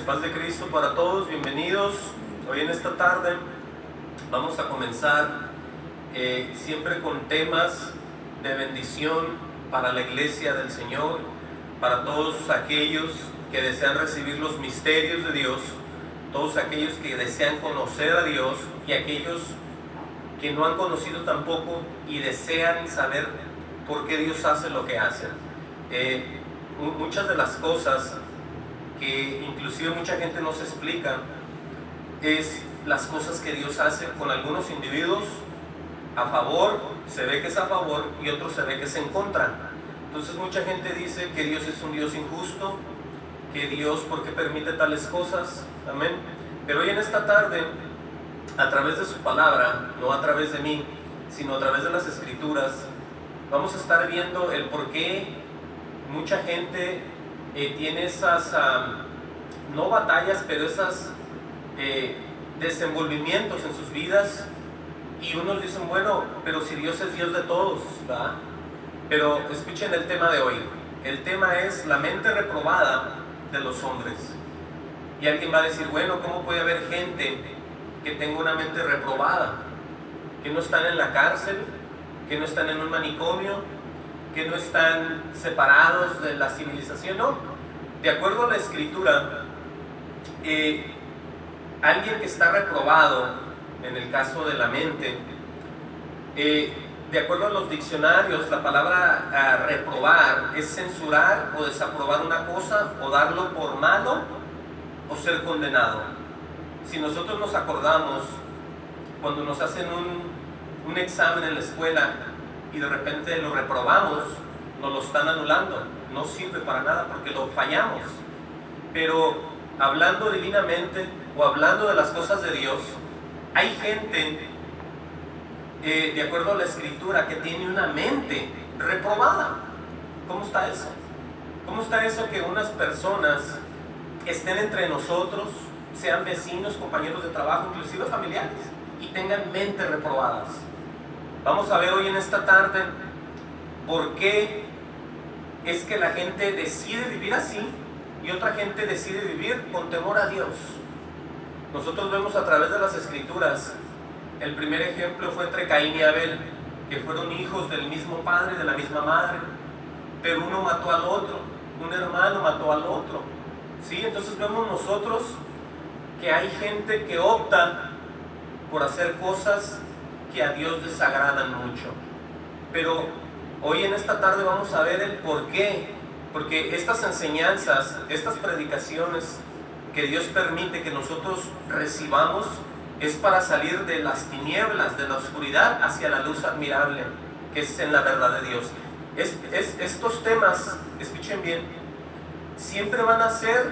paz de Cristo para todos, bienvenidos. Hoy en esta tarde vamos a comenzar siempre con temas de bendición para la iglesia del Señor, para todos aquellos que desean recibir los misterios de Dios, todos aquellos que desean conocer a Dios y aquellos que no han conocido tampoco y desean saber por qué Dios hace lo que hace. Muchas de las cosas que inclusive mucha gente no se explica es las cosas que Dios hace con algunos individuos a favor, se ve que es a favor, y otros se ve que es en contra. Entonces mucha gente dice que Dios es un Dios injusto, que Dios ¿por qué permite tales cosas? Amén. Pero hoy en esta tarde, a través de su palabra, no a través de mí, sino a través de las Escrituras, vamos a estar viendo el por qué mucha gente tiene esas, no batallas, pero esas desenvolvimientos en sus vidas, y unos dicen, bueno, pero si Dios es Dios de todos, ¿verdad? Pero escuchen el tema de hoy. El tema es la mente reprobada de los hombres. Y alguien va a decir, bueno, ¿cómo puede haber gente que tenga una mente reprobada? Que no están en la cárcel, que no están en un manicomio, que no están separados de la civilización. No, de acuerdo a la Escritura, alguien que está reprobado, en el caso de la mente, de acuerdo a los diccionarios, la palabra reprobar es censurar o desaprobar una cosa, o darlo por malo, o ser condenado. Si nosotros nos acordamos, cuando nos hacen un examen en la escuela, y de repente lo reprobamos, nos lo están anulando, no sirve para nada porque lo fallamos. Pero hablando divinamente o hablando de las cosas de Dios, hay gente, de acuerdo a la Escritura, que tiene una mente reprobada. ¿Cómo está eso? ¿Cómo está eso que unas personas estén entre nosotros, sean vecinos, compañeros de trabajo, inclusive familiares, y tengan mentes reprobadas? Vamos a ver hoy en esta tarde por qué es que la gente decide vivir así y otra gente decide vivir con temor a Dios. Nosotros vemos a través de las Escrituras, el primer ejemplo fue entre Caín y Abel, que fueron hijos del mismo padre, de la misma madre, pero uno mató al otro, un hermano mató al otro. ¿Sí? Entonces vemos nosotros que hay gente que opta por hacer cosas que a Dios les agradan mucho. Pero hoy en esta tarde vamos a ver el por qué, porque estas enseñanzas, estas predicaciones que Dios permite que nosotros recibamos, es para salir de las tinieblas, de la oscuridad, hacia la luz admirable, que es en la verdad de Dios. Estos temas, escuchen bien, siempre van a ser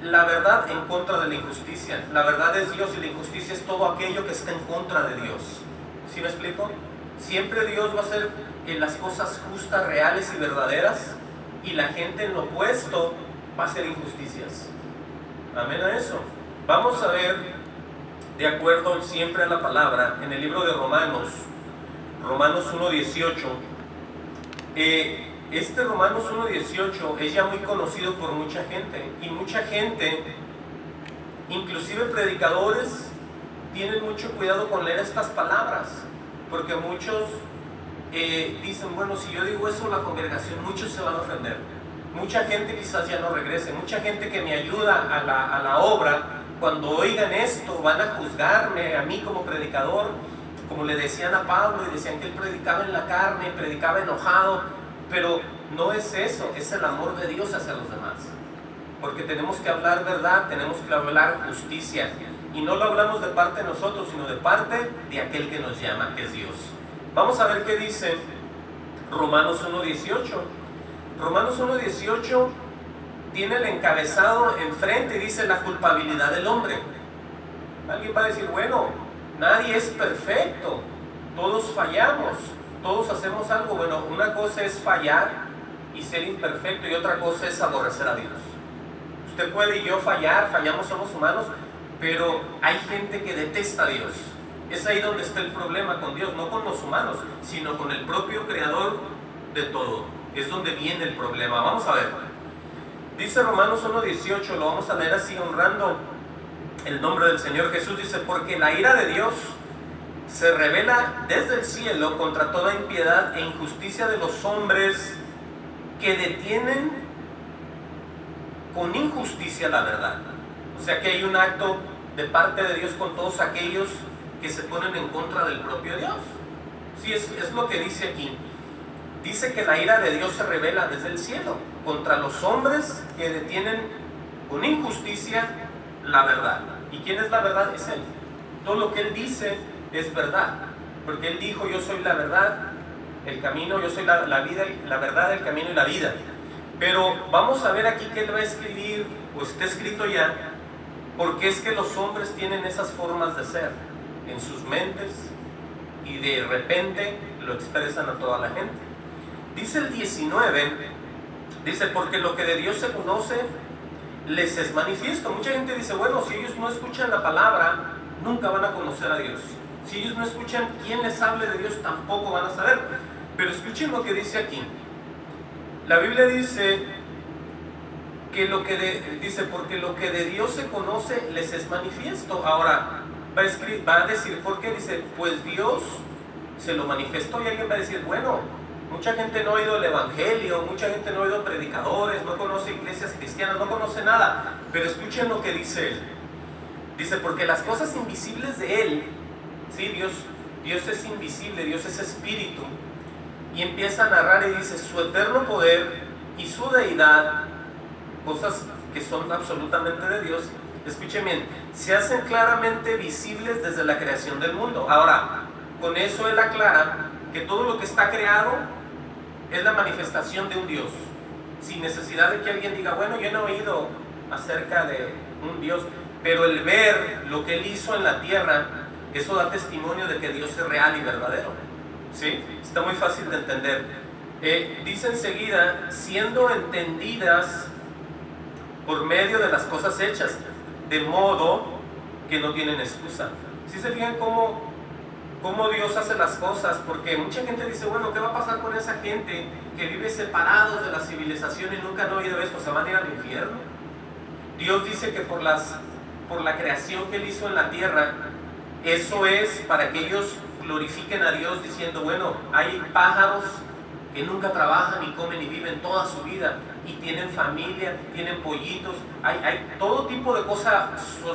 la verdad en contra de la injusticia. La verdad es Dios y la injusticia es todo aquello que está en contra de Dios. ¿Sí me explico? Siempre Dios va a hacer las cosas justas, reales y verdaderas, y la gente en lo opuesto va a hacer injusticias. Amén a eso. Vamos a ver, de acuerdo siempre a la palabra, en el libro de Romanos 1:18. Este Romanos 1:18 es ya muy conocido por mucha gente, y mucha gente, inclusive predicadores, tienen mucho cuidado con leer estas palabras, porque muchos dicen, bueno, si yo digo eso en la congregación, muchos se van a ofender, mucha gente quizás ya no regrese, mucha gente que me ayuda a la obra, cuando oigan esto van a juzgarme a mí como predicador, como le decían a Pablo, y decían que él predicaba en la carne, predicaba enojado. Pero no es eso, es el amor de Dios hacia los demás, porque tenemos que hablar verdad, tenemos que hablar justicia, y no lo hablamos de parte de nosotros, sino de parte de aquel que nos llama, que es Dios. Vamos a ver qué dice Romanos 1:18. Romanos 1:18 tiene el encabezado enfrente y dice la culpabilidad del hombre. Alguien va a decir, bueno, nadie es perfecto, todos fallamos, todos hacemos algo. Bueno, una cosa es fallar y ser imperfecto, y otra cosa es aborrecer a Dios. Usted puede y yo fallar, fallamos, somos humanos, pero hay gente que detesta a Dios. Es ahí donde está el problema con Dios, no con los humanos, sino con el propio creador de todo. Es donde viene el problema. Vamos a ver. Dice Romanos 1:18, lo vamos a leer así honrando el nombre del Señor Jesús. Dice, porque la ira de Dios se revela desde el cielo contra toda impiedad e injusticia de los hombres que detienen con injusticia la verdad. O sea que hay un acto de parte de Dios con todos aquellos que se ponen en contra del propio Dios. Sí, es lo que dice aquí. Dice que la ira de Dios se revela desde el cielo contra los hombres que detienen con injusticia la verdad. ¿Y quién es la verdad? Es Él. Todo lo que Él dice es verdad, porque Él dijo, yo soy la verdad, el camino, yo soy la vida, la verdad, el camino y la vida. Pero vamos a ver aquí que Él va a escribir, o está escrito ya, porque es que los hombres tienen esas formas de ser en sus mentes y de repente lo expresan a toda la gente. Dice el 19, dice, porque lo que de Dios se conoce les es manifiesto. Mucha gente dice, bueno, si ellos no escuchan la palabra, nunca van a conocer a Dios. Si ellos no escuchan quien les hable de Dios, tampoco van a saber. Pero escuchen lo que dice aquí. La Biblia dice que dice, porque lo que de Dios se conoce les es manifiesto. Ahora, va a decir, ¿por qué? Dice, pues Dios se lo manifestó. Y alguien va a decir, bueno, mucha gente no ha oído el Evangelio, mucha gente no ha oído predicadores, no conoce iglesias cristianas, no conoce nada. Pero escuchen lo que dice Él. Dice, porque las cosas invisibles de Él, ¿sí? Dios es invisible, Dios es espíritu. Y empieza a narrar y dice, su eterno poder y su deidad, cosas que son absolutamente de Dios, escuchen bien, se hacen claramente visibles desde la creación del mundo. Ahora, con eso Él aclara que todo lo que está creado es la manifestación de un Dios, sin necesidad de que alguien diga, bueno, yo no he oído acerca de un Dios, pero el ver lo que Él hizo en la tierra, eso da testimonio de que Dios es real y verdadero. ¿Sí? Está muy fácil de entender. Dice enseguida, siendo entendidas por medio de las cosas hechas, de modo que no tienen excusa. ¿Sí se fijan cómo Dios hace las cosas? Porque mucha gente dice, bueno, ¿qué va a pasar con esa gente que vive separados de la civilización y nunca han oído esto? ¿Se van a ir al infierno? Dios dice que por la creación que Él hizo en la tierra, eso es para que ellos glorifiquen a Dios diciendo, bueno, hay pájaros que nunca trabajan ni comen ni viven toda su vida y tienen familia, tienen pollitos, hay todo tipo de cosas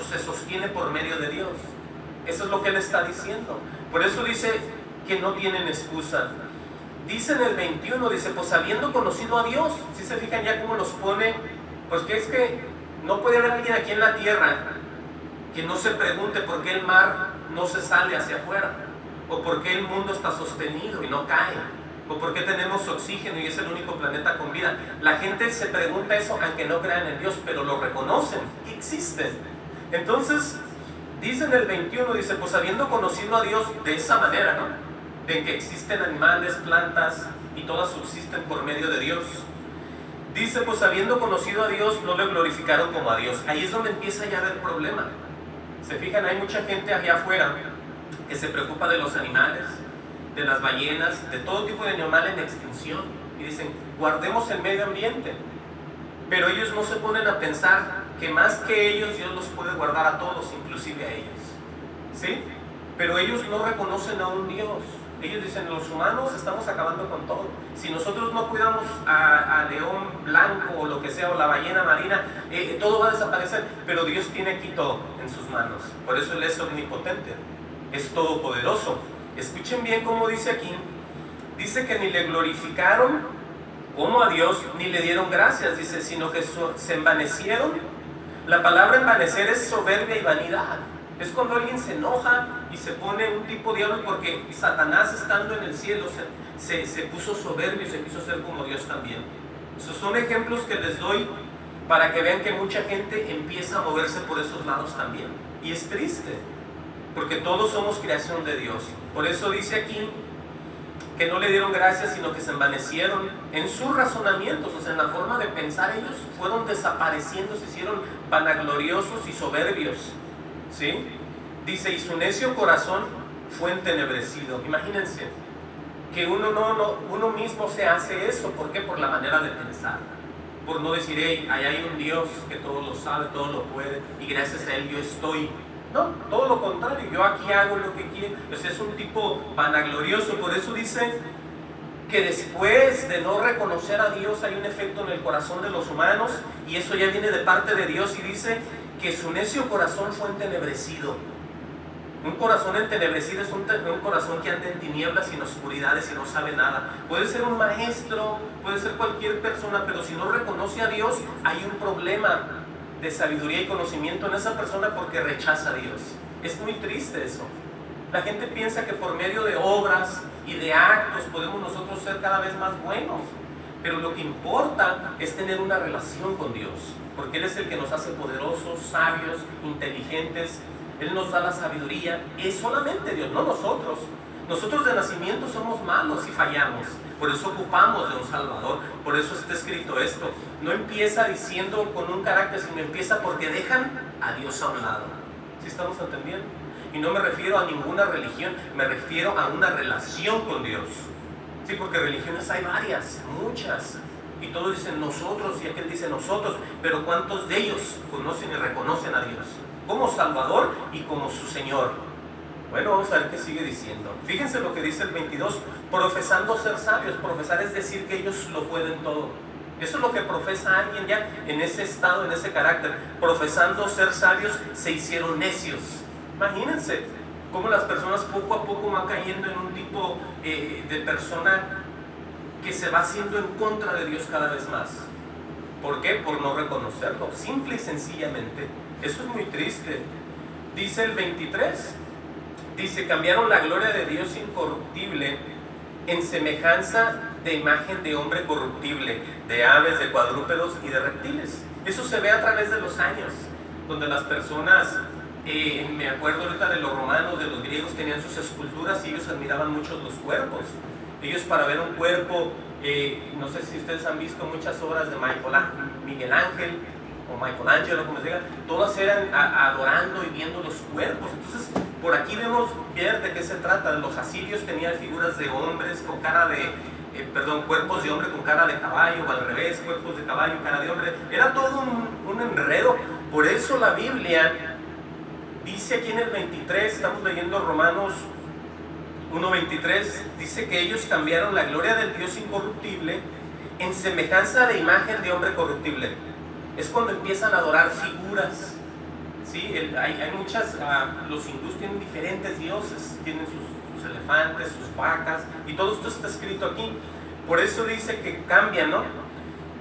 se sostiene por medio de Dios. Eso es lo que Él está diciendo. Por eso dice que no tienen excusa. Dice en el 21, dice, pues habiendo conocido a Dios, si se fijan ya cómo los pone, pues que es que no puede haber alguien aquí en la tierra que no se pregunte por qué el mar no se sale hacia afuera, o por qué el mundo está sostenido y no cae, o por qué tenemos oxígeno y es el único planeta con vida. La gente se pregunta eso aunque no crean en Dios, pero lo reconocen, existen. Entonces, dice en el 21, dice, pues habiendo conocido a Dios de esa manera, ¿no? De que existen animales, plantas y todas subsisten por medio de Dios. Dice, pues habiendo conocido a Dios, no le glorificaron como a Dios. Ahí es donde empieza ya el problema. Se fijan, hay mucha gente allá afuera que se preocupa de los animales, de las ballenas, de todo tipo de animal en extinción, y dicen, guardemos el medio ambiente. Pero ellos no se ponen a pensar que más que ellos, Dios los puede guardar a todos, inclusive a ellos. ¿Sí? Pero ellos no reconocen a un Dios. Ellos dicen, los humanos estamos acabando con todo. Si nosotros no cuidamos a león blanco o lo que sea, o la ballena marina, todo va a desaparecer. Pero Dios tiene aquí todo en sus manos. Por eso Él es omnipotente, es todopoderoso. Escuchen bien cómo dice aquí. Dice que ni le glorificaron como a Dios, ni le dieron gracias, dice, sino que se envanecieron. La palabra envanecer es soberbia y vanidad. Es cuando alguien se enoja y se pone un tipo diablo, porque Satanás, estando en el cielo, se puso soberbio y se quiso ser como Dios también. Esos son ejemplos que les doy para que vean que mucha gente empieza a moverse por esos lados también. Y es triste, porque todos somos creación de Dios. Por eso dice aquí que no le dieron gracias, sino que se envanecieron en sus razonamientos, o sea, en la forma de pensar. Ellos fueron desapareciendo, se hicieron vanagloriosos y soberbios. ¿Sí? Dice, y su necio corazón fue entenebrecido. Imagínense que uno mismo se hace eso. ¿Por qué? Por la manera de pensar, por no decir, hey, ahí hay un Dios que todo lo sabe, todo lo puede, y gracias a Él yo estoy. No, todo lo contrario, yo aquí hago lo que quiero. Pues es un tipo vanaglorioso. Por eso dice que después de no reconocer a Dios hay un efecto en el corazón de los humanos, y eso ya viene de parte de Dios, y dice que su necio corazón fue entenebrecido. Un corazón entenebrecido es un corazón que anda en tinieblas y en oscuridades y no sabe nada. Puede ser un maestro, puede ser cualquier persona, pero si no reconoce a Dios, hay un problema de sabiduría y conocimiento en esa persona porque rechaza a Dios. Es muy triste eso. La gente piensa que por medio de obras y de actos podemos nosotros ser cada vez más buenos, pero lo que importa es tener una relación con Dios, porque Él es el que nos hace poderosos, sabios, inteligentes. Él nos da la sabiduría, es solamente Dios, no nosotros. Nosotros de nacimiento somos malos y fallamos, por eso ocupamos de un Salvador. Por eso está escrito esto. No empieza diciendo con un carácter, sino empieza porque dejan a Dios a un lado. ¿Sí estamos entendiendo? Y no me refiero a ninguna religión, me refiero a una relación con Dios. Sí, porque religiones hay varias, muchas, y todos dicen nosotros, y aquel dice nosotros, pero ¿cuántos de ellos conocen y reconocen a Dios como Salvador y como su Señor? Bueno, vamos a ver qué sigue diciendo. Fíjense lo que dice el 22, profesando ser sabios. Profesar es decir que ellos lo pueden todo. Eso es lo que profesa alguien ya en ese estado, en ese carácter. Profesando ser sabios, se hicieron necios. Imagínense cómo las personas poco a poco van cayendo en un tipo de persona que se va haciendo en contra de Dios cada vez más. ¿Por qué? Por no reconocerlo, simple y sencillamente. Eso es muy triste. Dice el 23, dice, cambiaron la gloria de Dios incorruptible en semejanza de imagen de hombre corruptible, de aves, de cuadrúpedos y de reptiles. Eso se ve a través de los años, donde las personas, me acuerdo ahorita de los romanos, de los griegos, tenían sus esculturas y ellos admiraban mucho los cuerpos. Ellos, para ver un cuerpo, no sé si ustedes han visto muchas obras de Miguel Ángel o Michelangelo, como se diga, todas eran adorando y viendo los cuerpos. Entonces, por aquí vemos ver de qué se trata. Los asirios tenían figuras de hombres con cara de, cuerpos de hombre con cara de caballo, o al revés, cuerpos de caballo, cara de hombre. Era todo un enredo. Por eso la Biblia dice aquí en el 23, estamos leyendo Romanos 1:23, dice que ellos cambiaron la gloria del Dios incorruptible en semejanza de imagen de hombre corruptible. Es cuando empiezan a adorar figuras. ¿Sí? Hay muchas, los hindús tienen diferentes dioses, tienen sus elefantes, sus vacas, y todo esto está escrito aquí. Por eso dice que cambian, ¿no?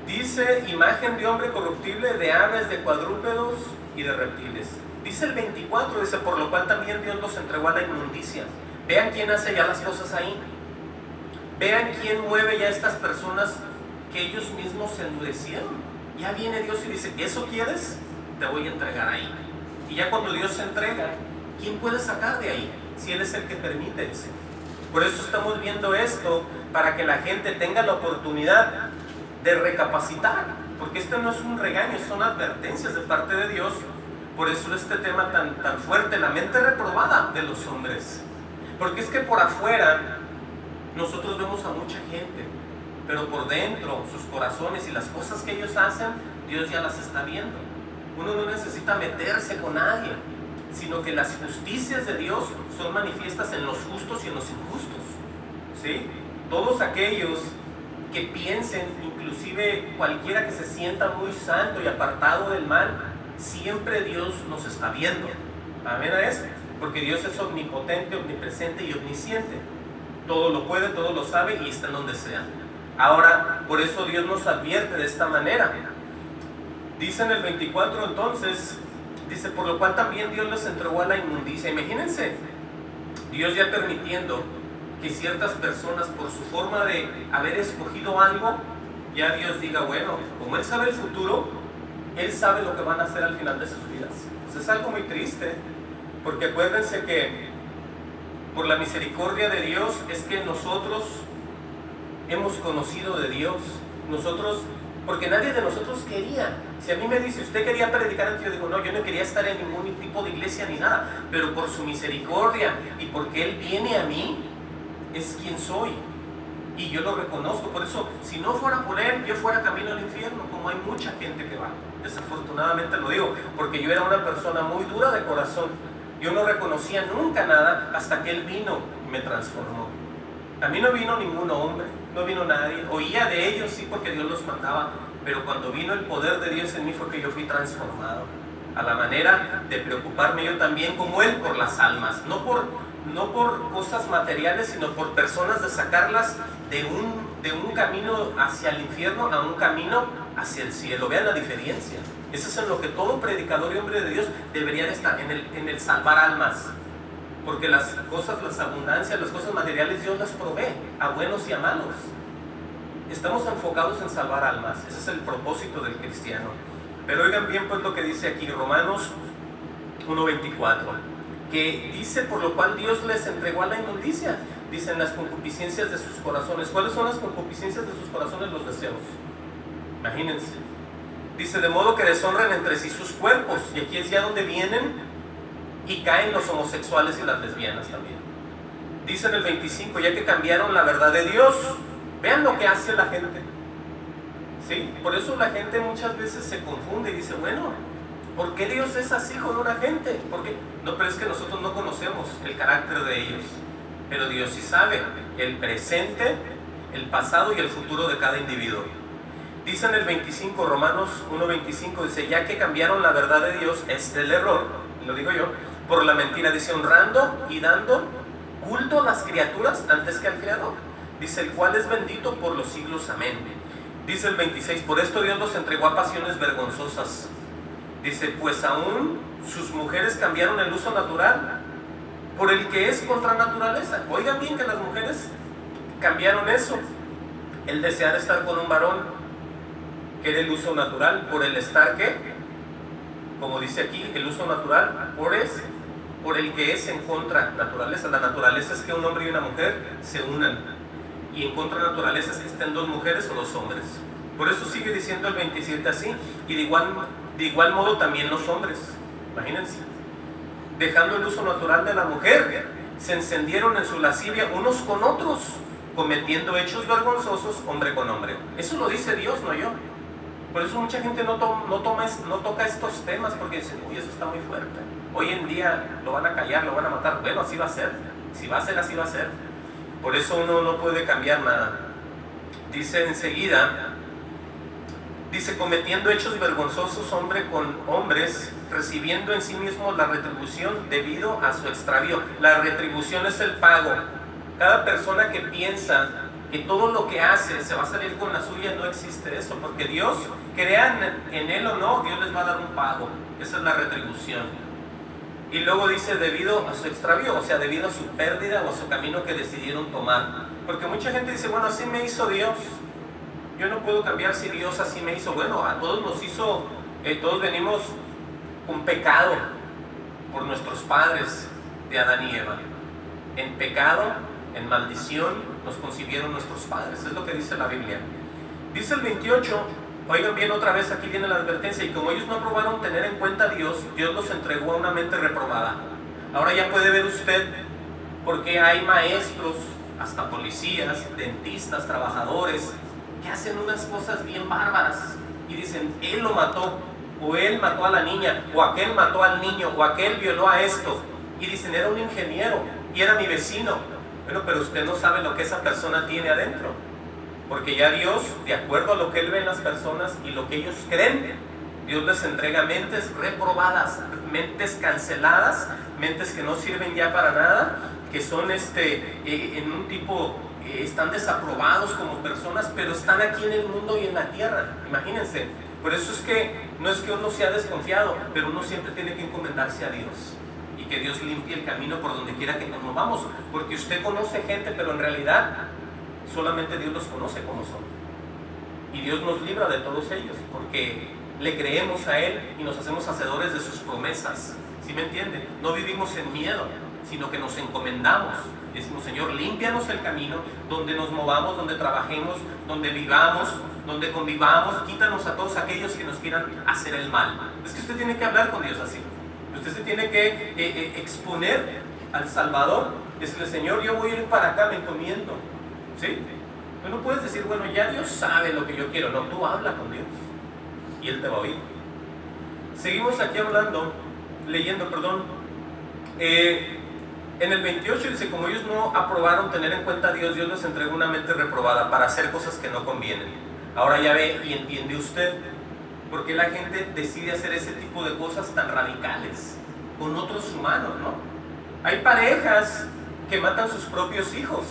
Dice imagen de hombre corruptible, de aves, de cuadrúpedos y de reptiles. Dice el 24, dice, por lo cual también Dios los entregó a la inmundicia. Vean quién hace ya las cosas ahí. Vean quién mueve ya a estas personas que ellos mismos se endurecieron. Ya viene Dios y dice, ¿eso quieres? Te voy a entregar ahí. Y ya cuando Dios se entrega, ¿quién puede sacar de ahí? Si Él es el que permite eso. Por eso estamos viendo esto, para que la gente tenga la oportunidad de recapacitar. Porque esto no es un regaño, son advertencias de parte de Dios. Por eso este tema tan fuerte, la mente reprobada de los hombres. Porque es que por afuera nosotros vemos a mucha gente, pero por dentro, sus corazones y las cosas que ellos hacen, Dios ya las está viendo. Uno no necesita meterse con nadie, sino que las justicias de Dios son manifiestas en los justos y en los injustos. ¿Sí? Todos aquellos que piensen, inclusive cualquiera que se sienta muy santo y apartado del mal, siempre Dios nos está viendo. Amén a eso. Porque Dios es omnipotente, omnipresente y omnisciente. Todo lo puede, todo lo sabe y está en donde sea. Ahora, por eso Dios nos advierte de esta manera. Dice en el 24 entonces, dice, por lo cual también Dios les entregó a la inmundicia. Imagínense, Dios ya permitiendo que ciertas personas, por su forma de haber escogido algo, ya Dios diga, bueno, como Él sabe el futuro, Él sabe lo que van a hacer al final de sus vidas. Pues es algo muy triste. Porque acuérdense que por la misericordia de Dios es que nosotros hemos conocido de Dios. Nosotros, porque nadie de nosotros quería. Si a mí me dice, ¿usted quería predicar? Yo digo, no, yo no quería estar en ningún tipo de iglesia ni nada. Pero por su misericordia y porque Él viene a mí, es quien soy. Y yo lo reconozco. Por eso, si no fuera por Él, yo fuera camino al infierno, como hay mucha gente que va. Desafortunadamente lo digo, porque yo era una persona muy dura de corazón. Yo no reconocía nunca nada hasta que Él vino y me transformó. A mí no vino ningún hombre, no vino nadie. Oía de ellos, sí, porque Dios los mandaba. Pero cuando vino el poder de Dios en mí fue que yo fui transformado. A la manera de preocuparme yo también como Él por las almas. No por cosas materiales, sino por personas, de sacarlas de un camino hacia el infierno a un camino hacia el cielo. Vean la diferencia. Eso es en lo que todo predicador y hombre de Dios debería de estar, en el salvar almas. Porque las cosas, las abundancias, las cosas materiales, Dios las provee a buenos y a malos. Estamos enfocados en salvar almas. Ese es el propósito del cristiano. Pero oigan bien pues lo que dice aquí Romanos 1:24, que dice: por lo cual Dios les entregó a la inmundicia, dicen, las concupiscencias de sus corazones. ¿Cuáles son las concupiscencias de sus corazones? Los deseos. Imagínense. Dice: de modo que deshonran entre sí sus cuerpos. Y aquí es ya donde vienen y caen los homosexuales y las lesbianas también. Dice en el 25: ya que cambiaron la verdad de Dios. Vean lo que hace la gente. ¿Sí? Por eso la gente muchas veces se confunde y dice: bueno, ¿por qué Dios es así con una gente? ¿Por qué? No, pero es que nosotros no conocemos el carácter de ellos. Pero Dios sí sabe el presente, el pasado y el futuro de cada individuo. Dice en el 25, Romanos 1:25, dice: ya que cambiaron la verdad de Dios, es el error, lo digo yo, por la mentira. Dice: honrando y dando culto a las criaturas antes que al Creador. Dice: el cual es bendito por los siglos, amén. Dice el 26: por esto Dios los entregó a pasiones vergonzosas. Dice: pues aún sus mujeres cambiaron el uso natural por el que es contra naturaleza. Oigan bien que las mujeres cambiaron eso, el desear estar con un varón, que era el uso natural, por el estar, ¿qué? Como dice aquí, el uso natural, por el que es en contra naturaleza. La naturaleza es que un hombre y una mujer se unan. Y en contra naturaleza es que estén dos mujeres o dos hombres. Por eso sigue diciendo el 27 así. Y de igual modo también los hombres. Imagínense. Dejando el uso natural de la mujer, se encendieron en su lascivia unos con otros, cometiendo hechos vergonzosos hombre con hombre. Eso lo dice Dios, no yo. Por eso mucha gente no toca estos temas, porque dicen: uy, eso está muy fuerte. Hoy en día lo van a callar, lo van a matar. Bueno, así va a ser. Si va a ser, así va a ser. Por eso uno no puede cambiar nada. Dice enseguida, dice: cometiendo hechos vergonzosos hombre con hombres, recibiendo en sí mismo la retribución debido a su extravío. La retribución es el pago. Cada persona que piensa que todo lo que hace se va a salir con la suya, no existe eso, porque Dios, crean en Él o no, Dios les va a dar un pago. Esa es la retribución. Y luego dice: debido a su extravío, o sea, debido a su pérdida o a su camino que decidieron tomar. Porque mucha gente dice: bueno, así me hizo Dios, yo no puedo cambiar si Dios así me hizo. Bueno, a todos nos hizo, todos venimos con pecado por nuestros padres de Adán y Eva. En pecado, en maldición, nos concibieron nuestros padres. Es lo que dice la Biblia. Dice el 28, oigan bien, otra vez aquí viene la advertencia: y como ellos no aprobaron tener en cuenta a Dios, Dios los entregó a una mente reprobada. Ahora ya puede ver usted por qué hay maestros, hasta policías, dentistas, trabajadores, que hacen unas cosas bien bárbaras y dicen: él lo mató, o él mató a la niña, o aquel mató al niño, o aquel violó a esto. Y dicen: era un ingeniero y era mi vecino. Bueno, pero usted no sabe lo que esa persona tiene adentro. Porque ya Dios, de acuerdo a lo que Él ve en las personas y lo que ellos creen, Dios les entrega mentes reprobadas, mentes canceladas, mentes que no sirven ya para nada, que son en un tipo, están desaprobados como personas, pero están aquí en el mundo y en la tierra. Imagínense. Por eso es que no es que uno sea desconfiado, pero uno siempre tiene que encomendarse a Dios. Y que Dios limpie el camino por donde quiera que nos vamos. Porque usted conoce gente, pero en realidad solamente Dios los conoce como son. Y Dios nos libra de todos ellos, porque le creemos a Él y nos hacemos hacedores de sus promesas. ¿Sí me entiende? No vivimos en miedo, sino que nos encomendamos. Decimos: Señor, límpianos el camino, donde nos movamos, donde trabajemos, donde vivamos, donde convivamos. Quítanos a todos aquellos que nos quieran hacer el mal. Es que usted tiene que hablar con Dios así. Usted se tiene que exponer al Salvador. Decirle: Señor, yo voy a ir para acá, me encomiendo. ¿Sí? Tú no puedes decir, bueno, ya Dios sabe lo que yo quiero. No, tú habla con Dios y Él te va a oír. Seguimos aquí leyendo, perdón. En el 28 dice, como ellos no aprobaron tener en cuenta a Dios, Dios les entregó una mente reprobada para hacer cosas que no convienen. Ahora ya ve y entiende usted por qué la gente decide hacer ese tipo de cosas tan radicales con otros humanos, ¿no? Hay parejas que matan sus propios hijos,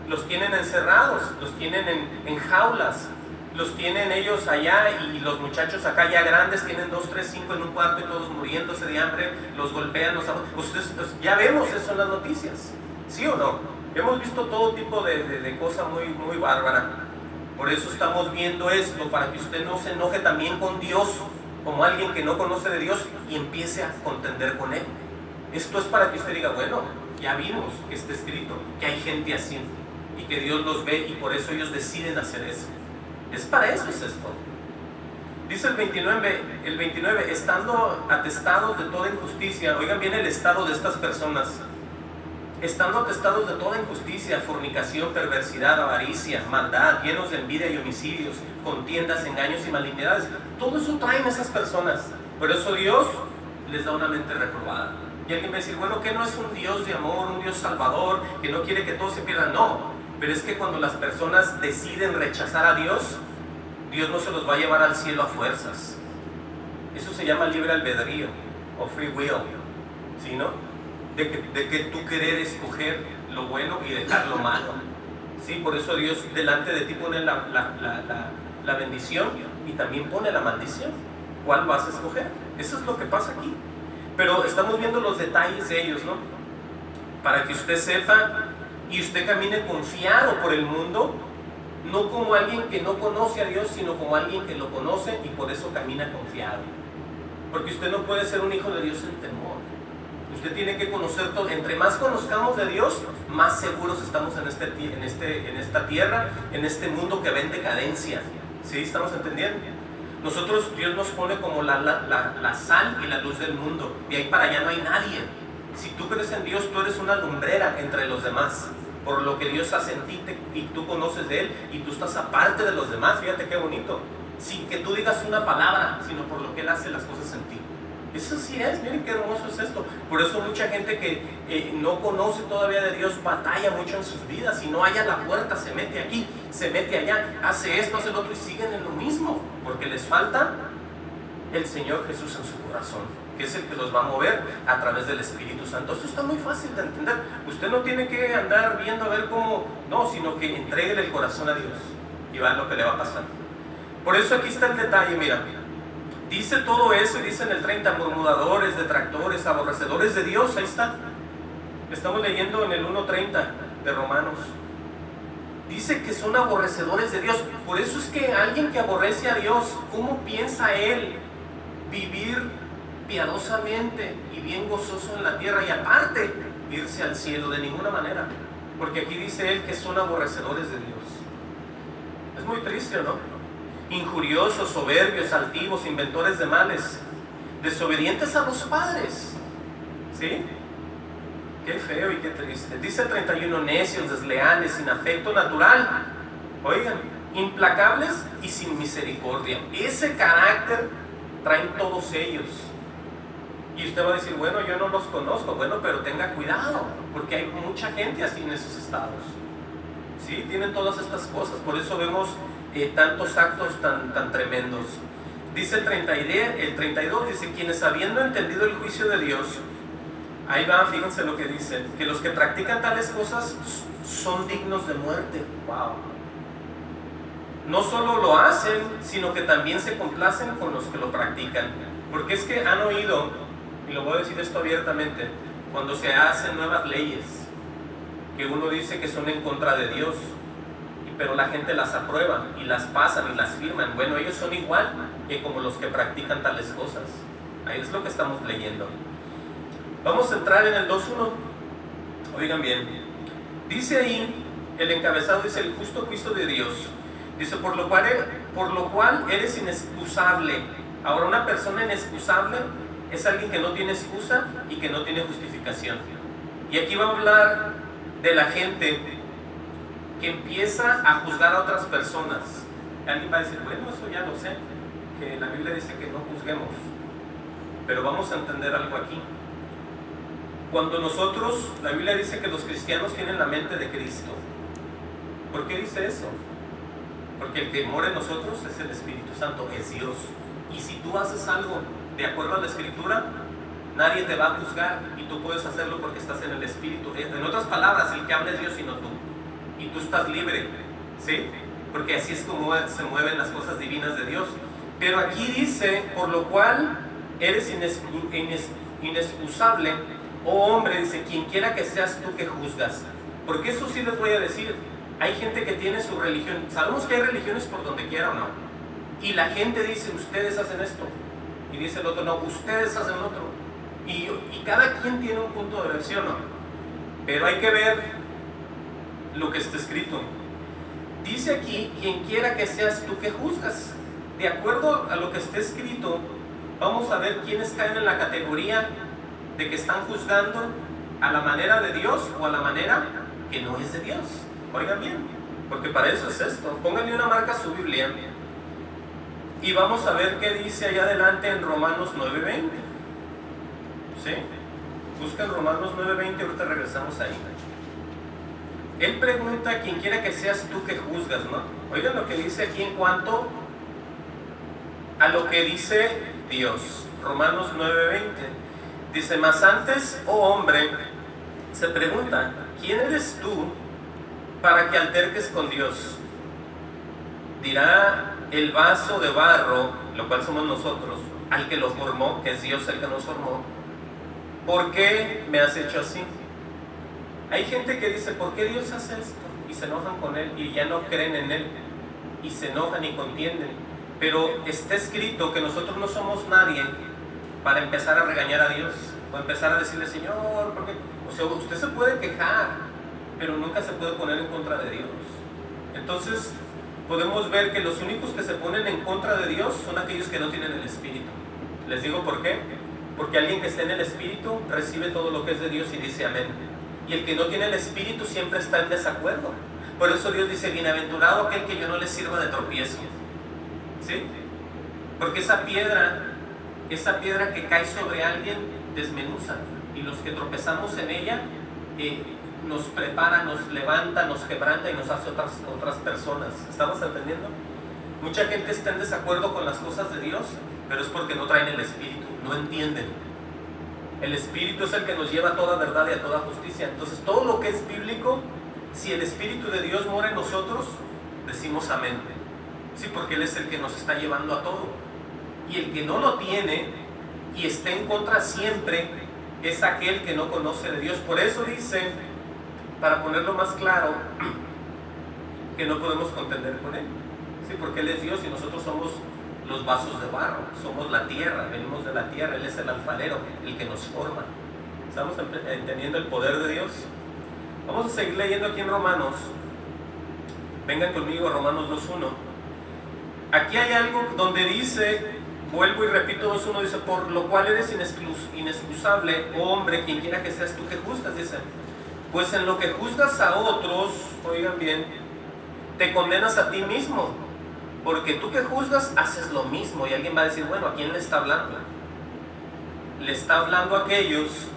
los tienen encerrados, los tienen en jaulas, los tienen ellos allá y los muchachos acá ya grandes tienen 2, 3, 5 en un cuarto y todos muriéndose de hambre, los golpean, ustedes ya vemos eso en las noticias, ¿sí o no? Hemos visto todo tipo de cosa muy bárbara. Por eso estamos viendo esto, para que usted no se enoje también con Dios como alguien que no conoce de Dios y empiece a contender con Él. Esto es para que usted diga, bueno, ya vimos que está escrito, que hay gente así y que Dios los ve y por eso ellos deciden hacer eso. Es para eso es esto. Dice el 29, estando atestados de toda injusticia, oigan bien el estado de estas personas, estando atestados de toda injusticia, fornicación, perversidad, avaricia, maldad, llenos de envidia y homicidios, contiendas, engaños y malignidades. Todo eso traen esas personas. Por eso Dios les da una mente reprobada. Y alguien va a decir, bueno, que no es un Dios de amor, un Dios salvador, que no quiere que todos se pierdan. No, pero es que cuando las personas deciden rechazar a Dios, Dios no se los va a llevar al cielo a fuerzas. Eso se llama libre albedrío o free will, ¿sí, no? De que tú querer escoger lo bueno y dejar lo malo, ¿sí? Por eso Dios delante de ti pone la bendición y también pone la maldición. ¿Cuál vas a escoger? Eso es lo que pasa aquí. Pero estamos viendo los detalles de ellos, ¿no? Para que usted sepa y usted camine confiado por el mundo, no como alguien que no conoce a Dios, sino como alguien que lo conoce y por eso camina confiado. Porque usted no puede ser un hijo de Dios en temor. Usted tiene que conocer todo. Entre más conozcamos de Dios, más seguros estamos en esta tierra, en este mundo que va en decadencia. ¿Sí? ¿Estamos entendiendo? Nosotros, Dios nos pone como la sal y la luz del mundo. De ahí para allá no hay nadie. Si tú crees en Dios, tú eres una lumbrera entre los demás. Por lo que Dios hace en ti y tú conoces de Él y tú estás aparte de los demás. Fíjate qué bonito. Sin que tú digas una palabra, sino por lo que Él hace las cosas en ti. Eso sí es, miren qué hermoso es esto. Por eso mucha gente que no conoce todavía de Dios batalla mucho en sus vidas y no halla la puerta, se mete aquí, se mete allá, hace esto, hace lo otro y siguen en lo mismo, porque les falta el Señor Jesús en su corazón, que es el que los va a mover a través del Espíritu Santo. Esto está muy fácil de entender. Usted no tiene que andar viendo a ver cómo, no, sino que entréguele el corazón a Dios y va a lo que le va a pasar. Por eso aquí está el detalle, mira. Dice todo eso y dice en el 30, murmuradores, detractores, aborrecedores de Dios, ahí está. Estamos leyendo en el 1:30 de Romanos. Dice que son aborrecedores de Dios. Por eso es que alguien que aborrece a Dios, ¿cómo piensa él vivir piadosamente y bien gozoso en la tierra y aparte irse al cielo? De ninguna manera. Porque aquí dice él que son aborrecedores de Dios. Es muy triste, ¿no? Injuriosos, soberbios, altivos, inventores de males, desobedientes a los padres. ¿Sí? Qué feo y qué triste. Dice el 31, necios, desleales, sin afecto natural. Oigan, implacables y sin misericordia. Ese carácter traen todos ellos. Y usted va a decir, bueno, yo no los conozco. Bueno, pero tenga cuidado, porque hay mucha gente así en esos estados. ¿Sí? Tienen todas estas cosas. Por eso vemos tantos actos tan tremendos. Dice el 32, dice, quienes habiendo entendido el juicio de Dios, ahí va, fíjense lo que dice, que los que practican tales cosas son dignos de muerte. Wow. No solo lo hacen, sino que también se complacen con los que lo practican. Porque es que han oído, y lo voy a decir esto abiertamente, cuando se hacen nuevas leyes, que uno dice que son en contra de Dios, pero la gente las aprueba y las pasan y las firman. Bueno, ellos son igual que como los que practican tales cosas. Ahí es lo que estamos leyendo. Vamos a entrar en el 2:1. Oigan bien. Dice ahí, el encabezado dice el justo juicio de Dios. Dice, por lo cual eres inexcusable. Ahora, una persona inexcusable es alguien que no tiene excusa y que no tiene justificación. Y aquí va a hablar de la gente que empieza a juzgar a otras personas. Alguien va a decir, bueno, eso ya lo sé, que la Biblia dice que no juzguemos. Pero vamos a entender algo aquí. Cuando nosotros, la Biblia dice que los cristianos tienen la mente de Cristo. ¿Por qué dice eso? Porque el que mora en nosotros es el Espíritu Santo, es Dios. Y si tú haces algo de acuerdo a la Escritura, nadie te va a juzgar y tú puedes hacerlo porque estás en el Espíritu. En otras palabras, el que habla es Dios y no tú. Y tú estás libre, ¿sí? Porque así es como se mueven las cosas divinas de Dios. Pero aquí dice, por lo cual eres inexcusable, oh hombre, dice, quien quiera que seas tú que juzgas. Porque eso sí les voy a decir, hay gente que tiene su religión, sabemos que hay religiones por donde quiera o no, y la gente dice, ustedes hacen esto, y dice el otro, no, ustedes hacen otro, y cada quien tiene un punto de versión, ¿no? Pero hay que ver lo que está escrito. Dice aquí, quien quiera que seas tú que juzgas. De acuerdo a lo que está escrito, vamos a ver quiénes caen en la categoría de que están juzgando a la manera de Dios o a la manera que no es de Dios. Oigan bien, porque para eso es esto. Pónganle una marca a su Biblia y vamos a ver qué dice allá adelante en Romanos 9:20. ¿Sí? Buscan Romanos 9:20, ahorita regresamos ahí. Él pregunta, quien quiera que seas tú que juzgas, ¿no? Oigan lo que dice aquí en cuanto a lo que dice Dios. Romanos 9:20. Dice, mas antes, oh hombre, se pregunta, ¿quién eres tú para que alterques con Dios? Dirá el vaso de barro, lo cual somos nosotros, al que lo formó, que es Dios el que nos formó, ¿por qué me has hecho así? Hay gente que dice, ¿por qué Dios hace esto? Y se enojan con Él y ya no creen en Él, y se enojan y contienden. Pero está escrito que nosotros no somos nadie para empezar a regañar a Dios, o empezar a decirle, Señor, ¿por qué? O sea, usted se puede quejar, pero nunca se puede poner en contra de Dios. Entonces, podemos ver que los únicos que se ponen en contra de Dios son aquellos que no tienen el Espíritu. Les digo por qué. Porque alguien que esté en el Espíritu recibe todo lo que es de Dios y dice amén. Y el que no tiene el Espíritu siempre está en desacuerdo. Por eso Dios dice, bienaventurado aquel que yo no le sirva de tropiezo. ¿Sí? Porque esa piedra que cae sobre alguien desmenuza. Y los que tropezamos en ella, nos prepara, nos levanta, nos quebranta y nos hace otras personas. ¿Estamos entendiendo? Mucha gente está en desacuerdo con las cosas de Dios, pero es porque no traen el Espíritu, no entienden. El Espíritu es el que nos lleva a toda verdad y a toda justicia. Entonces, todo lo que es bíblico, si el Espíritu de Dios mora en nosotros, decimos amén. Sí, porque Él es el que nos está llevando a todo. Y el que no lo tiene y está en contra siempre, es aquel que no conoce de Dios. Por eso dice, para ponerlo más claro, que no podemos contender con Él. Sí, porque Él es Dios y nosotros somos los vasos de barro, somos la tierra, venimos de la tierra, Él es el alfarero, el que nos forma. ¿Estamos entendiendo el poder de Dios? Vamos a seguir leyendo aquí en Romanos. Vengan conmigo a Romanos 2:1. Aquí hay algo donde dice, vuelvo y repito 2:1, dice, por lo cual eres inexcusable, oh hombre, quien quiera que seas tú que juzgas, dice. Pues en lo que juzgas a otros, oigan bien, te condenas a ti mismo. Porque tú que juzgas, haces lo mismo. Y alguien va a decir, bueno, ¿a quién le está hablando? Le está hablando a aquellos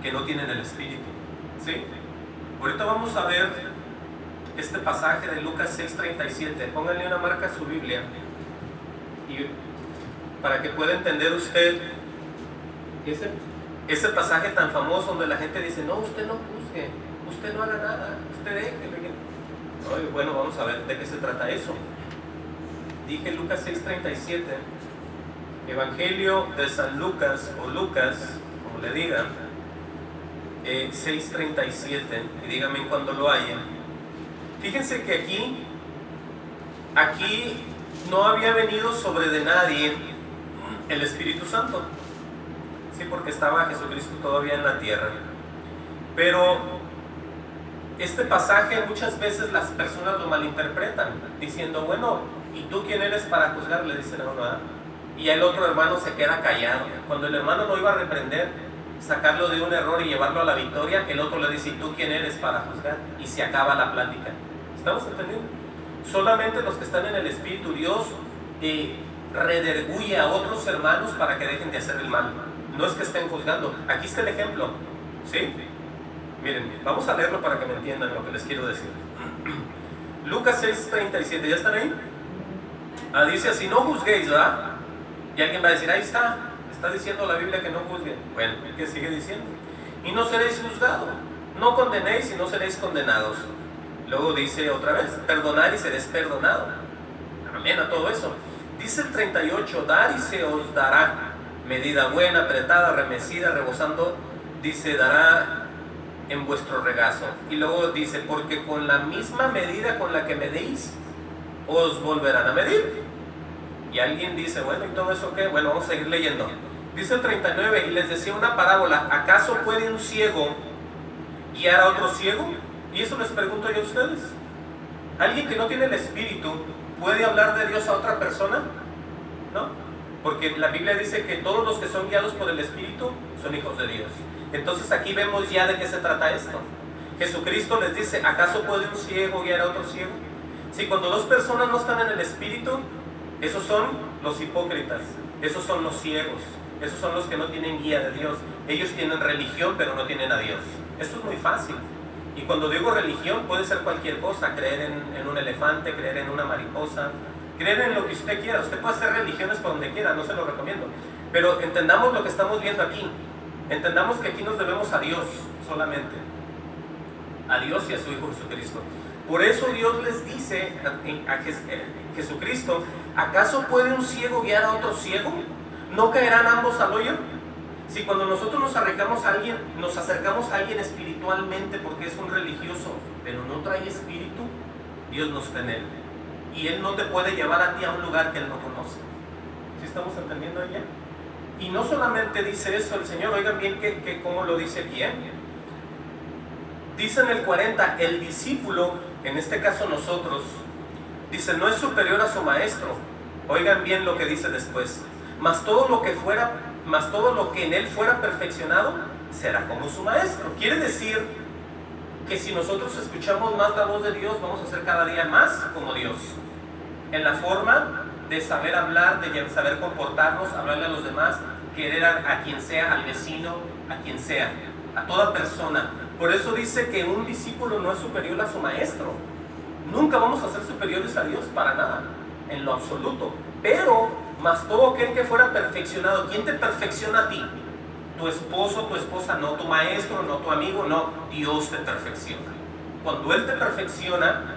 que no tienen el Espíritu. ¿Sí? Ahorita vamos a ver este pasaje de Lucas 6:37. Pónganle una marca a su Biblia. Y para que pueda entender usted ese pasaje tan famoso donde la gente dice, no, usted no juzgue, usted no haga nada, usted déjelo. Bueno, vamos a ver de qué se trata eso. Dije Lucas 6:37, Evangelio de San Lucas, o Lucas, como le digan, 6:37, y díganme cuando lo hayan. Fíjense que aquí no había venido sobre de nadie el Espíritu Santo, sí, porque estaba Jesucristo todavía en la tierra. Pero este pasaje muchas veces las personas lo malinterpretan, diciendo, bueno, ¿y tú quién eres para juzgar? Le dicen a uno, ¿ah? Y el otro hermano se queda callado. Cuando el hermano no iba a reprender, sacarlo de un error y llevarlo a la victoria, el otro le dice, ¿y tú quién eres para juzgar? Y se acaba la plática. ¿Estamos entendiendo? Solamente los que están en el Espíritu, Dios rederguye a otros hermanos para que dejen de hacer el mal. No es que estén juzgando. Aquí está el ejemplo, ¿sí? Miren, vamos a leerlo para que me entiendan lo que les quiero decir. Lucas 6:37, ¿ya están ahí? Dice así, no juzguéis, ¿verdad? Y alguien va a decir, ahí está diciendo la Biblia que no juzguen. Bueno, ¿qué sigue diciendo? Y no seréis juzgados, no condenéis y no seréis condenados. Luego dice otra vez, perdonad y seréis perdonados. Amén a todo eso. Dice el 38, dar y se os dará, medida buena, apretada, remecida, rebosando, dice, dará en vuestro regazo. Y luego dice, porque con la misma medida con la que medéis, os volverán a medir. Y alguien dice, bueno, ¿y todo eso qué? Bueno, vamos a seguir leyendo. Dice el 39, y les decía una parábola, ¿acaso puede un ciego guiar a otro ciego? Y eso les pregunto yo a ustedes. ¿Alguien que no tiene el Espíritu puede hablar de Dios a otra persona? ¿No? Porque la Biblia dice que todos los que son guiados por el Espíritu son hijos de Dios. Entonces aquí vemos ya de qué se trata esto. Jesucristo les dice, ¿acaso puede un ciego guiar a otro ciego? Si cuando dos personas no están en el Espíritu, esos son los hipócritas, esos son los ciegos, esos son los que no tienen guía de Dios. Ellos tienen religión pero no tienen a Dios. Esto es muy fácil. Y cuando digo religión puede ser cualquier cosa, creer en un elefante, creer en una mariposa, creer en lo que usted quiera. Usted puede hacer religiones por donde quiera, no se lo recomiendo. Pero entendamos lo que estamos viendo aquí. Entendamos que aquí nos debemos a Dios solamente. A Dios y a su Hijo Jesucristo. Por eso Dios les dice a Jesucristo, ¿acaso puede un ciego guiar a otro ciego? ¿No caerán ambos al hoyo? Si cuando nosotros nos acercamos a alguien espiritualmente porque es un religioso, pero no trae espíritu, Dios no está en él. Y Él no te puede llevar a ti a un lugar que Él no conoce. ¿Sí estamos entendiendo ella? Y no solamente dice eso el Señor, oigan bien que cómo lo dice aquí, Dice en el 40, el discípulo, en este caso nosotros, dice, no es superior a su maestro. Oigan bien lo que dice después. Mas todo lo que en él fuera perfeccionado, será como su maestro. Quiere decir que si nosotros escuchamos más la voz de Dios, vamos a ser cada día más como Dios. En la forma de saber hablar, de saber comportarnos, hablarle a los demás, querer a quien sea, al vecino, a quien sea, a toda persona. Por eso dice que un discípulo no es superior a su maestro. Nunca vamos a ser superiores a Dios para nada, en lo absoluto. Pero, más todo aquel que fuera perfeccionado, ¿quién te perfecciona a ti? Tu esposo, tu esposa, no tu maestro, no tu amigo, no, Dios te perfecciona. Cuando Él te perfecciona,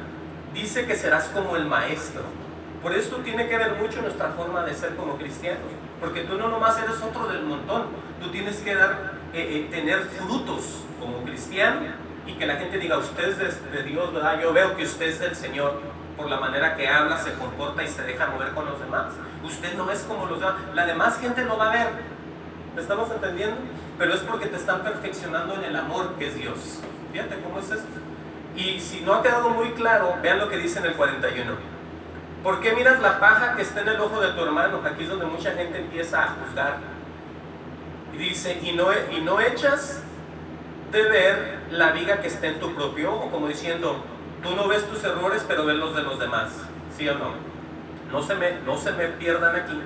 dice que serás como el maestro. Por eso tiene que ver mucho nuestra forma de ser como cristianos, porque tú no nomás eres otro del montón, tú tienes que tener frutos como cristiano y que la gente diga, usted es de Dios, ¿verdad? Yo veo que usted es del Señor por la manera que habla, se comporta y se deja mover con los demás. Usted no es como los demás, la demás gente lo va a ver. ¿Me estamos entendiendo? Pero es porque te están perfeccionando en el amor que es Dios. Fíjate cómo es esto. Y si no ha quedado muy claro, vean lo que dice en el 41. ¿Por qué miras la paja que está en el ojo de tu hermano? Aquí es donde mucha gente empieza a juzgar. Y dice, y no echas de ver la viga que está en tu propio ojo, como diciendo, tú no ves tus errores, pero ves los de los demás. ¿Sí o no? No se me pierdan aquí.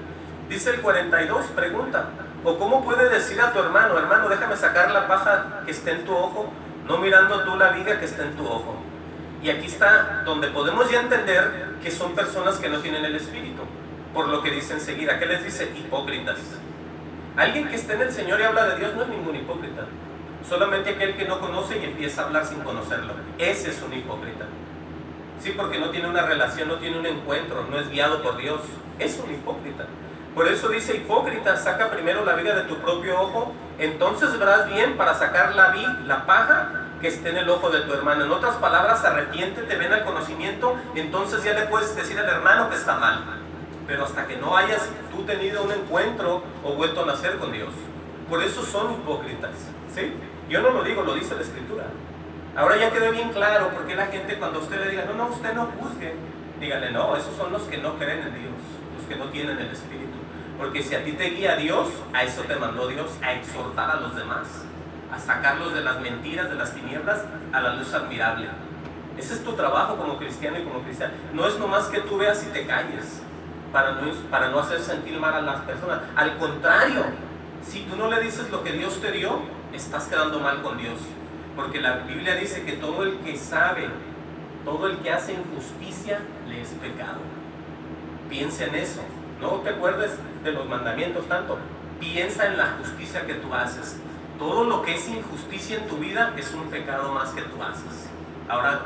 Dice el 42, pregunta, ¿o cómo puede decir a tu hermano, hermano, déjame sacar la paja que está en tu ojo, no mirando tú la viga que está en tu ojo? Y aquí está donde podemos ya entender que son personas que no tienen el Espíritu, por lo que dice enseguida. ¿Qué les dice? Hipócritas. Alguien que esté en el Señor y habla de Dios no es ningún hipócrita. Solamente aquel que no conoce y empieza a hablar sin conocerlo. Ese es un hipócrita. Sí, porque no tiene una relación, no tiene un encuentro, no es guiado por Dios. Es un hipócrita. Por eso dice, hipócrita, saca primero la viga de tu propio ojo, entonces verás bien para sacar la paja que esté en el ojo de tu hermano. En otras palabras, arrepiéntete, ven al conocimiento, entonces ya le puedes decir al hermano que está mal. Pero hasta que no hayas tú tenido un encuentro o vuelto a nacer con Dios. Por eso son hipócritas, ¿sí? Yo no lo digo, lo dice la Escritura. Ahora ya quedó bien claro porque la gente cuando usted le diga, no, usted no juzgue, dígale, no, esos son los que no creen en Dios, los que no tienen el Espíritu. Porque si a ti te guía Dios, a eso te mandó Dios, a exhortar a los demás, a sacarlos de las mentiras, de las tinieblas, a la luz admirable. Ese es tu trabajo como cristiano y como cristiana. No es nomás que tú veas y te calles para no hacer sentir mal a las personas. Al contrario, si tú no le dices lo que Dios te dio, estás quedando mal con Dios. Porque la Biblia dice que todo el que sabe, todo el que hace injusticia, le es pecado. Piensa en eso. No te acuerdes de los mandamientos tanto. Piensa en la justicia que tú haces. Todo lo que es injusticia en tu vida es un pecado más que tú haces. Ahora,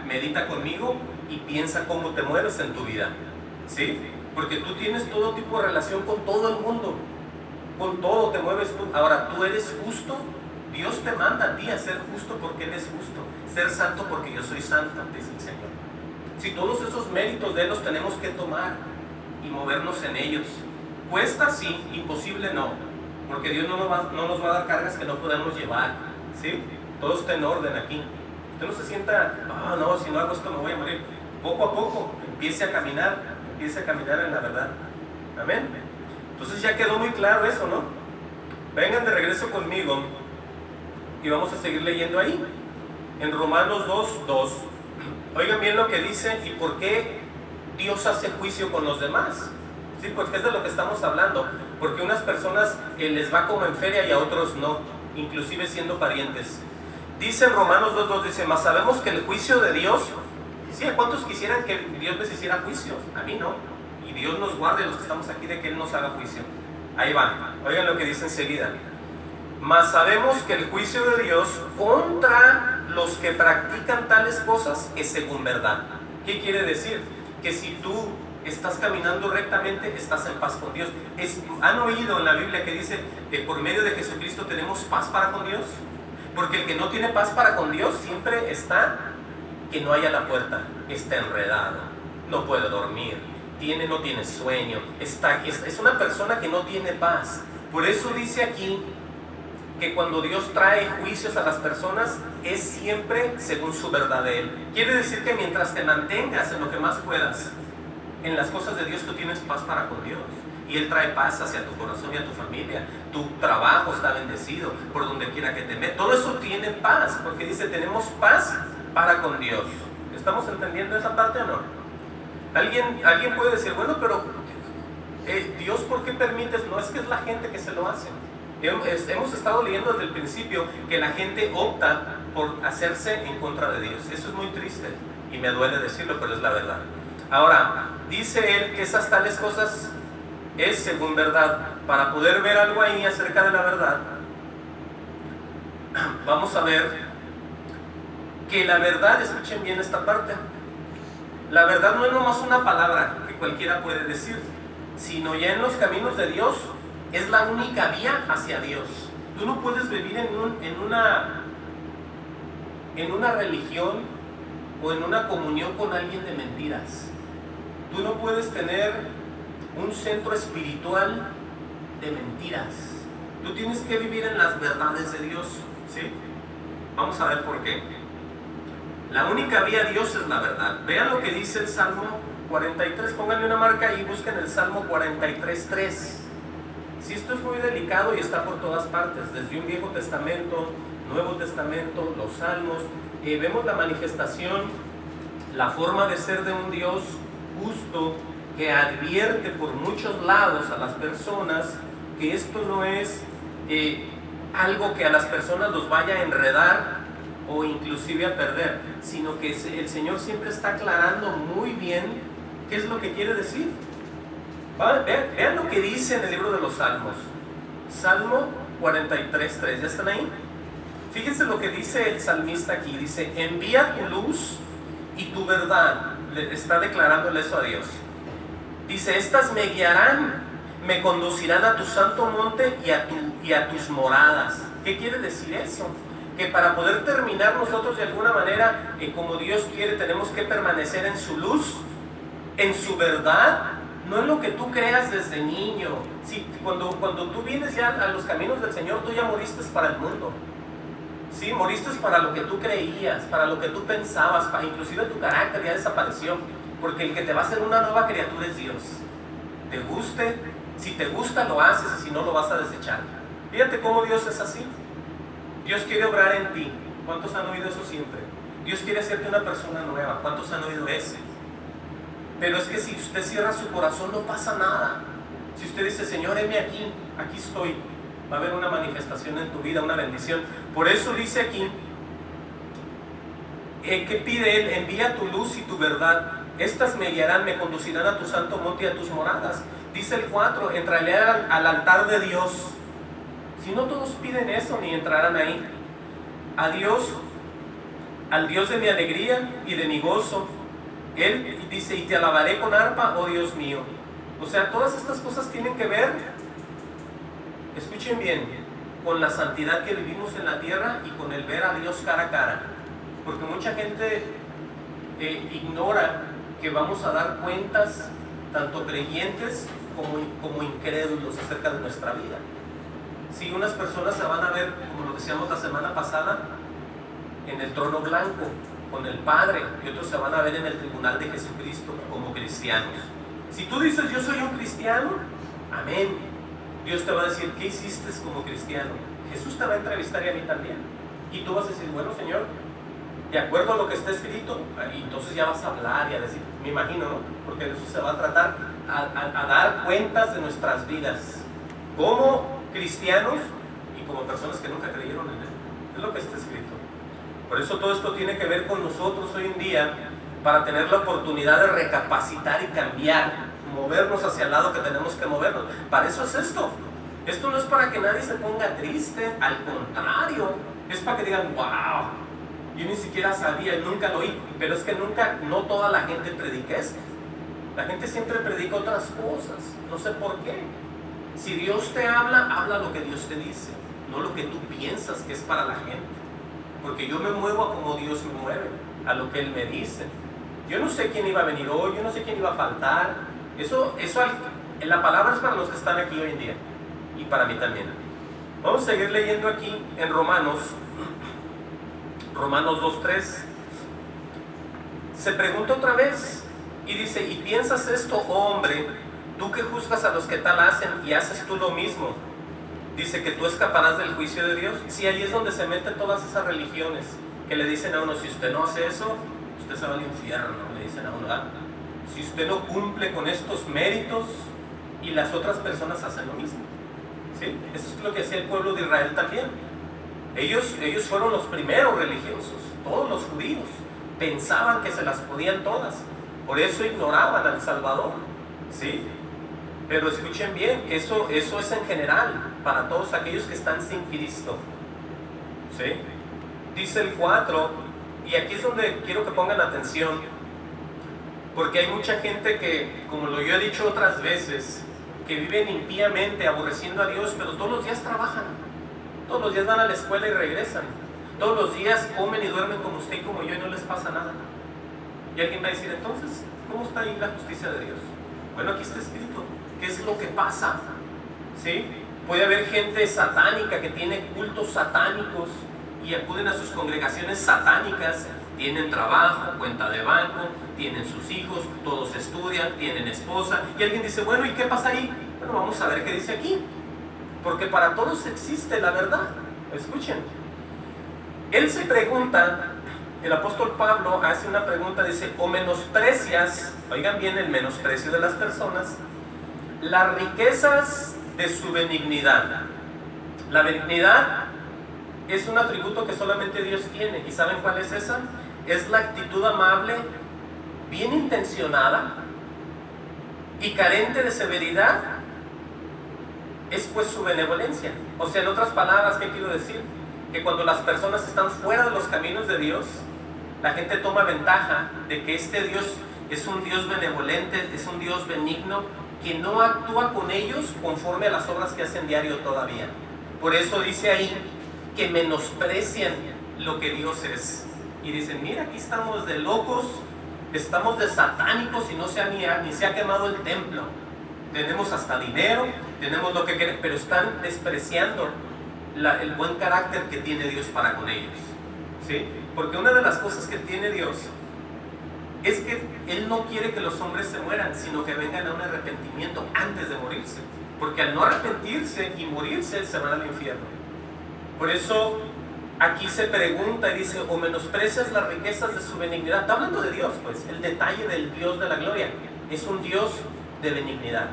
medita conmigo y piensa cómo te mueves en tu vida. ¿Sí? Porque tú tienes todo tipo de relación con todo el mundo. Con todo te mueves tú. Ahora, ¿tú eres justo? Dios te manda a ti a ser justo porque Él es justo. Ser santo porque yo soy santo, dice el Señor. Si todos esos méritos de Él los tenemos que tomar y movernos en ellos. ¿Cuesta? Sí. Imposible no. Porque Dios no nos va a dar cargas que no podemos llevar. ¿Sí? Todo está en orden aquí. Usted no se sienta, no, si no hago esto me voy a morir. Poco a poco, empiece a caminar en la verdad. Amén. Entonces ya quedó muy claro eso, ¿no? Vengan de regreso conmigo y vamos a seguir leyendo ahí. En Romanos 2:2. Oigan bien lo que dice y por qué Dios hace juicio con los demás. Sí, porque es de lo que estamos hablando. Porque unas personas les va como en feria y a otros no, inclusive siendo parientes. Dice en Romanos 2:2, dice, mas sabemos que el juicio de Dios, sí, ¿a cuántos quisieran que Dios les hiciera juicio? A mí no. Y Dios nos guarde, los que estamos aquí, de que Él nos haga juicio. Ahí va, oigan lo que dice enseguida. Mas sabemos que el juicio de Dios contra los que practican tales cosas es según verdad. ¿Qué quiere decir? Que si tú estás caminando rectamente, estás en paz con Dios. ¿Han oído en la Biblia que dice que por medio de Jesucristo tenemos paz para con Dios? Porque el que no tiene paz para con Dios siempre está que no haya la puerta, está enredado, no puede dormir, no tiene sueño, es una persona que no tiene paz. Por eso dice aquí que cuando Dios trae juicios a las personas es siempre según su verdad de Él. Quiere decir que mientras te mantengas en lo que más puedas, en las cosas de Dios, tú tienes paz para con Dios. Y Él trae paz hacia tu corazón y a tu familia. Tu trabajo está bendecido por donde quiera que te metas. Todo eso tiene paz, porque dice, tenemos paz para con Dios. ¿Estamos entendiendo esa parte o no? Alguien puede decir, bueno, pero Dios, ¿por qué permites? No, es que es la gente que se lo hace. Hemos estado leyendo desde el principio que la gente opta por hacerse en contra de Dios. Eso es muy triste y me duele decirlo, pero es la verdad. Ahora, dice Él que esas tales cosas es según verdad. Para poder ver algo ahí acerca de la verdad, vamos a ver que la verdad, escuchen bien esta parte, la verdad no es nomás una palabra que cualquiera puede decir, sino ya en los caminos de Dios es la única vía hacia Dios. Tú no puedes vivir en una religión o en una comunión con alguien de mentiras. Tú no puedes tener un centro espiritual de mentiras. Tú tienes que vivir en las verdades de Dios, ¿sí? Vamos a ver por qué. La única vía a Dios es la verdad. Vean lo que dice el Salmo 43. Pónganle una marca y busquen el Salmo 43:3. Si esto es muy delicado y está por todas partes, desde un Viejo Testamento, Nuevo Testamento, los Salmos, vemos la manifestación, la forma de ser de un Dios justo, que advierte por muchos lados a las personas que esto no es algo que a las personas los vaya a enredar o inclusive a perder, sino que el Señor siempre está aclarando muy bien qué es lo que quiere decir. Vean lo que dice en el libro de los Salmos. Salmo 43:3, ¿ya están ahí? Fíjense lo que dice el salmista aquí. Dice, envía tu luz y tu verdad. Le está declarándole eso a Dios. Dice, estas me guiarán, me conducirán a tu santo monte y a tus moradas. ¿Qué quiere decir eso? Que para poder terminar nosotros de alguna manera, como Dios quiere, tenemos que permanecer en su luz, en su verdad, no en lo que tú creas desde niño. Sí, cuando tú vienes ya a los caminos del Señor, tú ya moriste para el mundo. Sí, moriste para lo que tú creías, para lo que tú pensabas, inclusive tu carácter ya desapareció, porque el que te va a hacer una nueva criatura es Dios. Te guste, Si te gusta, lo haces, y si no, lo vas a desechar. Fíjate cómo Dios es así. Dios quiere obrar en ti. ¿Cuántos han oído eso siempre? Dios quiere hacerte una persona nueva. ¿Cuántos han oído ese? Pero es que si usted cierra su corazón, no pasa nada. Si usted dice, Señor, heme aquí, aquí estoy, va a haber una manifestación en tu vida, una bendición. Por eso dice aquí, ¿qué pide Él? Envía tu luz y tu verdad. Estas me guiarán, me conducirán a tu santo monte y a tus moradas. Dice el 4, entraré al altar de Dios. Si no todos piden eso, ni entrarán ahí. A Dios, al Dios de mi alegría y de mi gozo. Él dice, y te alabaré con arpa, oh Dios mío. O sea, todas estas cosas tienen que ver, escuchen bien, con la santidad que vivimos en la tierra y con el ver a Dios cara a cara. Porque mucha gente ignora que vamos a dar cuentas, tanto creyentes como incrédulos, acerca de nuestra vida. Si unas personas se van a ver, como lo decíamos la semana pasada, en el trono blanco con el Padre, y otros se van a ver en el tribunal de Jesucristo como cristianos. Si tú dices, yo soy un cristiano, amén, Dios te va a decir, ¿qué hiciste como cristiano? Jesús te va a entrevistar, y a mí también, y tú vas a decir, bueno, Señor, de acuerdo a lo que está escrito, y entonces ya vas a hablar y a decir, me imagino, ¿no? Porque de eso se va a tratar, a dar cuentas de nuestras vidas como cristianos y como personas que nunca creyeron en Él. Es lo que está escrito. Por eso todo esto tiene que ver con nosotros hoy en día, para tener la oportunidad de recapacitar y cambiar, movernos hacia el lado que tenemos que movernos. Para eso es esto. Esto no es para que nadie se ponga triste, al contrario, es para que digan, wow, yo ni siquiera sabía, nunca lo oí. Pero es que no toda la gente predica esto. La gente siempre predica otras cosas, no sé por qué. Si Dios te habla, habla lo que Dios te dice, no lo que tú piensas que es para la gente. Porque yo me muevo a como Dios me mueve, a lo que Él me dice. Yo no sé quién iba a venir hoy, yo no sé quién iba a faltar. Eso la palabra es para los que están aquí hoy en día, y para mí también. Vamos a seguir leyendo aquí en Romanos 2:3. Se pregunta otra vez y dice, ¿y piensas esto, oh hombre, tú que juzgas a los que tal hacen y haces tú lo mismo? Dice que tú escaparás del juicio de Dios. Sí, ahí es donde se meten todas esas religiones que le dicen a uno, si usted no hace eso, usted se va al infierno, le dicen a uno, ¿ah? Si usted no cumple con estos méritos, y las otras personas hacen lo mismo. ¿Sí? Eso es lo que hacía el pueblo de Israel también. Ellos fueron los primeros religiosos, todos los judíos pensaban que se las podían todas, por eso ignoraban al Salvador. ¿Sí? Pero escuchen bien, eso es en general, para todos aquellos que están sin Cristo. ¿Sí? Dice el 4, y aquí es donde quiero que pongan atención, porque hay mucha gente que, como yo he dicho otras veces, que viven impíamente, aborreciendo a Dios, pero todos los días trabajan, todos los días van a la escuela y regresan, todos los días comen y duermen como usted y como yo, y no les pasa nada. Y alguien va a decir, entonces, ¿cómo está ahí la justicia de Dios? Bueno, aquí está escrito qué es lo que pasa. ¿Sí? Puede haber gente satánica que tiene cultos satánicos y acuden a sus congregaciones satánicas, tienen trabajo, cuenta de banco, tienen sus hijos, todos estudian, tienen esposa, y alguien dice, bueno, ¿y qué pasa ahí? Bueno, vamos a ver qué dice aquí, porque para todos existe la verdad. Escuchen, él se pregunta, el apóstol Pablo hace una pregunta, dice, o menosprecias, oigan bien el menosprecio de las personas, las riquezas de su benignidad. La benignidad es un atributo que solamente Dios tiene, ¿y saben cuál es esa? Es la actitud amable, bien intencionada y carente de severidad, es pues su benevolencia. O sea, en otras palabras, ¿qué quiero decir? Que cuando las personas están fuera de los caminos de Dios, la gente toma ventaja de que este Dios es un Dios benevolente, es un Dios benigno, que no actúa con ellos conforme a las obras que hacen diario todavía. Por eso dice ahí que menosprecian lo que Dios es. Y dicen, mira, aquí estamos de locos, estamos de satánicos y no se ni se ha quemado el templo. Tenemos hasta dinero, tenemos lo que queremos, pero están despreciando el buen carácter que tiene Dios para con ellos. ¿Sí? Porque una de las cosas que tiene Dios es que Él no quiere que los hombres se mueran, sino que vengan a un arrepentimiento antes de morirse. porque al no arrepentirse y morirse se van al infierno. Por eso aquí se pregunta y dice, o menosprecias las riquezas de su benignidad. Está hablando de Dios, pues, el detalle del Dios de la gloria. Es un Dios de benignidad.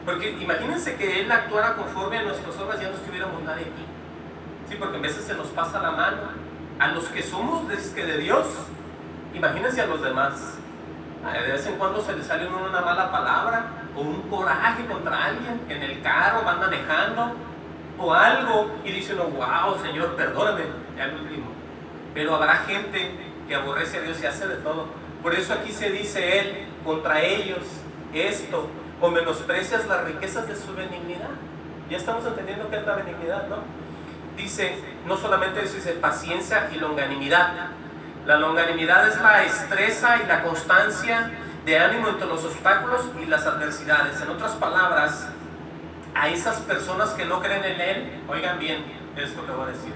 Porque imagínense que Él actuara conforme a nuestras obras, ya no estuviéramos nadie aquí. Sí, porque a veces se nos pasa la mano. A los que somos de Dios, imagínense a los demás. De vez en cuando se les sale una mala palabra o un coraje contra alguien en el carro, van manejando o algo y dicen, oh, wow, Señor, perdóname, ya lo último. Pero habrá gente que aborrece a Dios y hace de todo. Por eso aquí se dice Él, contra ellos, esto, o menosprecias las riquezas de su benignidad. Ya estamos entendiendo qué es la benignidad, ¿no? Dice, no solamente eso, dice paciencia y longanimidad. La longanimidad es la destreza y la constancia de ánimo entre los obstáculos y las adversidades. En otras palabras, a esas personas que no creen en Él, oigan bien esto que voy a decir,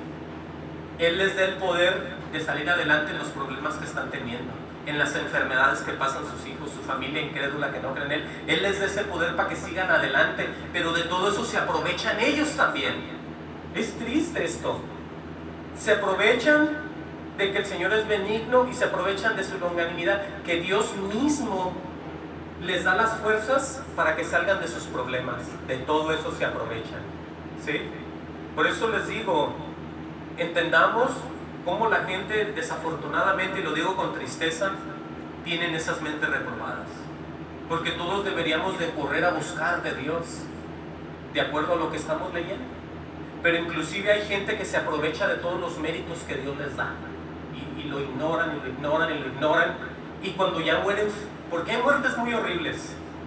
Él les da el poder de salir adelante en los problemas que están teniendo, en las enfermedades que pasan sus hijos, su familia incrédula que no creen en Él. Él les da ese poder para que sigan adelante, pero de todo eso se aprovechan ellos también. Es triste esto. Se aprovechan de que el Señor es benigno y se aprovechan de su longanimidad, que Dios mismo les da las fuerzas para que salgan de sus problemas. De todo eso se aprovechan, ¿sí? Por eso les digo, entendamos cómo la gente desafortunadamente, y lo digo con tristeza, tienen esas mentes reprobadas, porque todos deberíamos de correr a buscar de Dios de acuerdo a lo que estamos leyendo. Pero inclusive hay gente que se aprovecha de todos los méritos que Dios les da y lo ignoran y lo ignoran y lo ignoran, y cuando ya mueren, porque hay muertes muy horribles.